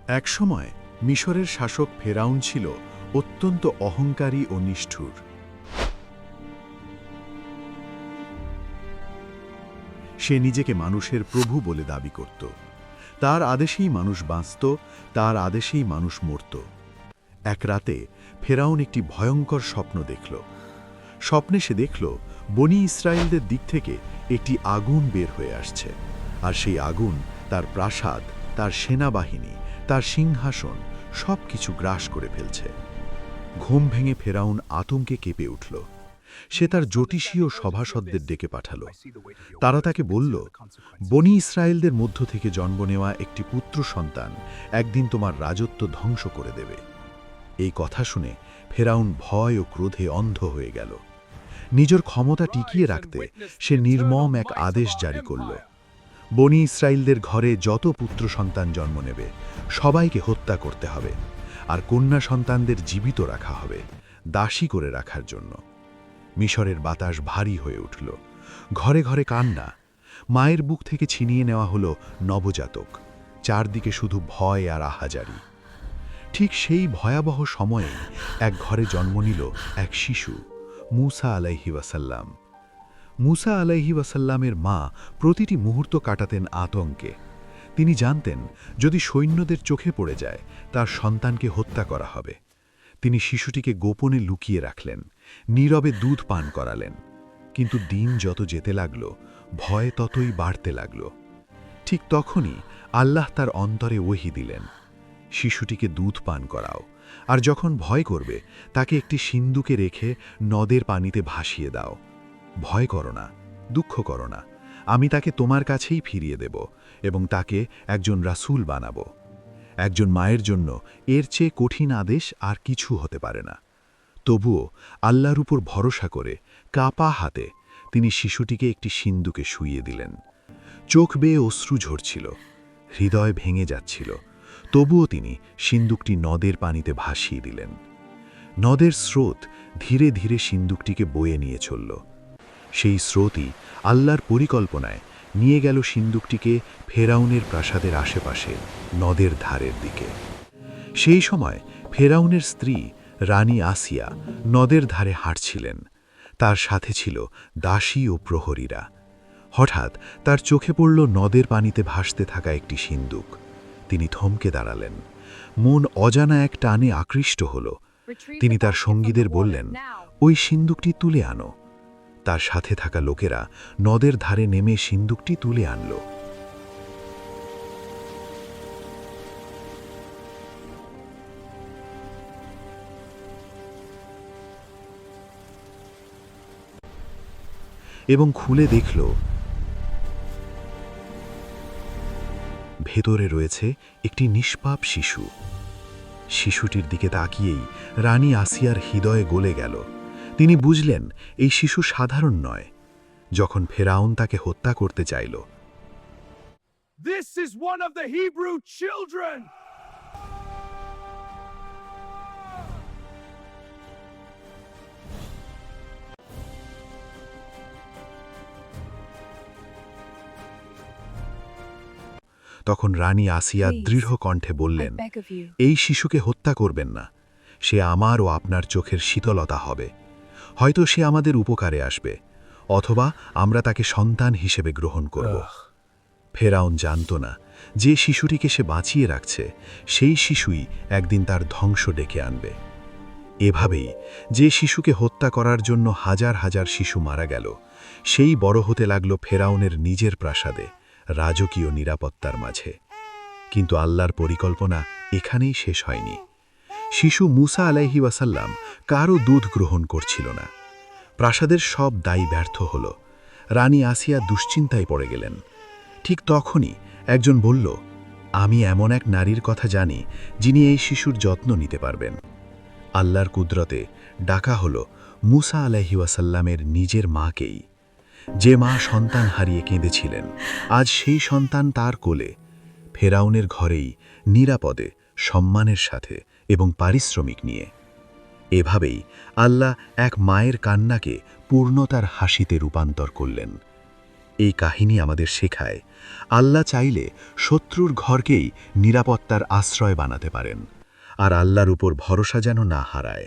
একসময় মিশরের শাসক ফেরাউন ছিল অত্যন্ত অহংকারী ও নিষ্ঠুর। সে নিজেকে মানুষের প্রভু বলে দাবি করত। তার আদেশেই মানুষ বাঁচত, তার আদেশেই মানুষ মরত। এক রাতে ফেরাউন একটি ভয়ঙ্কর স্বপ্ন দেখল। স্বপ্নে সে দেখল বনি ইসরায়েলদের দিক থেকে একটি আগুন বের হয়ে আসছে, আর সেই আগুন তার প্রাসাদ, তার সেনাবাহিনী, তার সিংহাসন সবকিছু গ্রাস করে ফেলছে। ঘুম ভেঙে ফেরাউন আতঙ্কে কেঁপে উঠল। সে তার জ্যোতিষীয় সভাসদদের ডেকে পাঠাল। তারা তাকে বলল, বনি ইসরায়েলদের মধ্য থেকে জন্ম নেওয়া একটি পুত্র সন্তান একদিন তোমার রাজত্ব ধ্বংস করে দেবে। এই কথা শুনে ফেরাউন ভয় ও ক্রোধে অন্ধ হয়ে গেল। নিজের ক্ষমতা টিকিয়ে রাখতে সে নির্মম এক আদেশ জারি করল। বনি ইসরায়েলদের ঘরে যত পুত্র সন্তান জন্ম নেবে সবাইকে হত্যা করতে হবে, আর কন্যা সন্তানদের জীবিত রাখা হবে, দাসী করে রাখার জন্য। মিশরের বাতাস ভারী হয়ে উঠল। ঘরে ঘরে কান্না। মায়ের বুক থেকে ছিনিয়ে নেওয়া হলো নবজাতক। চারদিকে শুধু ভয় আর আহাজারি। ঠিক সেই ভয়াবহ সময়ে এক ঘরে জন্ম নিল এক শিশু, মূসা আলাইহি ওয়াসাল্লাম। মূসা আলাইহি ওয়াসাল্লামের মা প্রতিটি মুহূর্ত কাটাতেন আতঙ্কে। তিনি জানতেন, যদি সৈন্যদের চোখে পড়ে যায় তার সন্তানকে হত্যা করা হবে। তিনি শিশুটিকে গোপনে লুকিয়ে রাখলেন, নীরবে দুধ পান করালেন। কিন্তু দিন যত যেতে লাগল, ভয় ততই বাড়তে লাগল। ঠিক তখনই আল্লাহ তার অন্তরে ওহী দিলেন, শিশুটিকে দুধ পান করাও, আর যখন ভয় করবে তাকে একটি সিন্দুকে রেখে নদের পানিতে ভাসিয়ে দাও। ভয় করো না, দুঃখ করো না, আমি তাকে তোমার কাছেই ফিরিয়ে দেব এবং তাকে একজন রাসূল বানাবো। একজন মায়ের জন্য এর চেয়ে কঠিন আদেশ আর কিছু হতে পারে না। তবুও আল্লাহর উপর ভরসা করে কাঁপা হাতে তিনি শিশুটিকে একটি সিন্দুকে শুইয়ে দিলেন। চোখ বেয়ে অশ্রু ঝরছিল, হৃদয় ভেঙে যাচ্ছিল। তবুও তিনি সিন্দুকটি নদের পানিতে ভাসিয়ে দিলেন। নদের স্রোত ধীরে ধীরে সিন্দুকটিকে বয়ে নিয়ে চলল। সেই স্রোতই আল্লাহর পরিকল্পনায় নিয়ে গেল সিন্দুকটিকে ফেরাউনের প্রাসাদের আশেপাশে নদের ধারের দিকে। সেই সময় ফেরাউনের স্ত্রী রানী আসিয়া নদের ধারে হাঁটছিলেন। তার সাথে ছিল দাসী ও প্রহরীরা। হঠাৎ তার চোখে পড়ল নদের পানিতে ভাসতে থাকা একটি সিন্দুক। তিনি থমকে দাঁড়ালেন। মন অজানা এক টানে আকৃষ্ট হল। তিনি তার সঙ্গীদের বললেন, ওই সিন্দুকটি তুলে আনো। তার সাথে থাকা লোকেরা নদের ধারে নেমে সিন্দুকটি তুলে আনল। এবং খুলে দেখল, ভেতরে রয়েছে একটি নিষ্পাপ শিশু। শিশুটির দিকে তাকিয়েই রানী আসিয়ার হৃদয়ে গলে গেল। তিনি বুঝলেন এই শিশু সাধারণ নয়। যখন ফেরাউন তাকে হত্যা করতে চাইল, This is one of the Hebrew children! তখন রানী আসিয়া দৃঢ় কণ্ঠে বললেন, এই শিশুকে হত্যা করবেন না। সে আমার ও আপনার চোখের শীতলতা হবে। হয়তো সে আমাদের উপকারে আসবে, অথবা আমরা তাকে সন্তান হিসেবে গ্রহণ করব। ফেরাউন জানত না যে শিশুটিকে সে বাঁচিয়ে রাখছে সেই শিশুই একদিন তার ধ্বংস ডেকে আনবে। এভাবেই যে শিশুকে হত্যা করার জন্য হাজার হাজার শিশু মারা গেল, সেই বড় হতে লাগল ফেরাউনের নিজের প্রাসাদে, রাজকীয় নিরাপত্তার মাঝে। কিন্তু আল্লাহর পরিকল্পনা এখানেই শেষ হয়নি। শিশু মূসা আলাইহি ওয়াসাল্লাম কারও দুধ গ্রহণ করছিল না। প্রাসাদের সব দায়ী ব্যর্থ হল। রানী আসিয়া দুশ্চিন্তায় পড়ে গেলেন। ঠিক তখনই একজন বলল, আমি এমন এক নারীর কথা জানি যিনি এই শিশুর যত্ন নিতে পারবেন। আল্লাহর কুদরতে ডাকা হল মূসা আলাইহি ওয়াসাল্লামের নিজের মাকেই। যে মা সন্তান হারিয়ে কেঁদেছিলেন, আজ সেই সন্তান তার কোলে, ফেরাউনের ঘরেই, নিরাপদে, সম্মানের সাথে এবং পারিশ্রমিক নিয়ে। এভাবেই আল্লাহ এক মায়ের কান্নাকে পূর্ণতার হাসিতে রূপান্তর করলেন। এই কাহিনী আমাদের শেখায় আল্লাহ চাইলে শত্রুর ঘরকেই নিরাপত্তার আশ্রয় বানাতে পারেন আর আল্লাহর উপর ভরসা যেন না হারায়।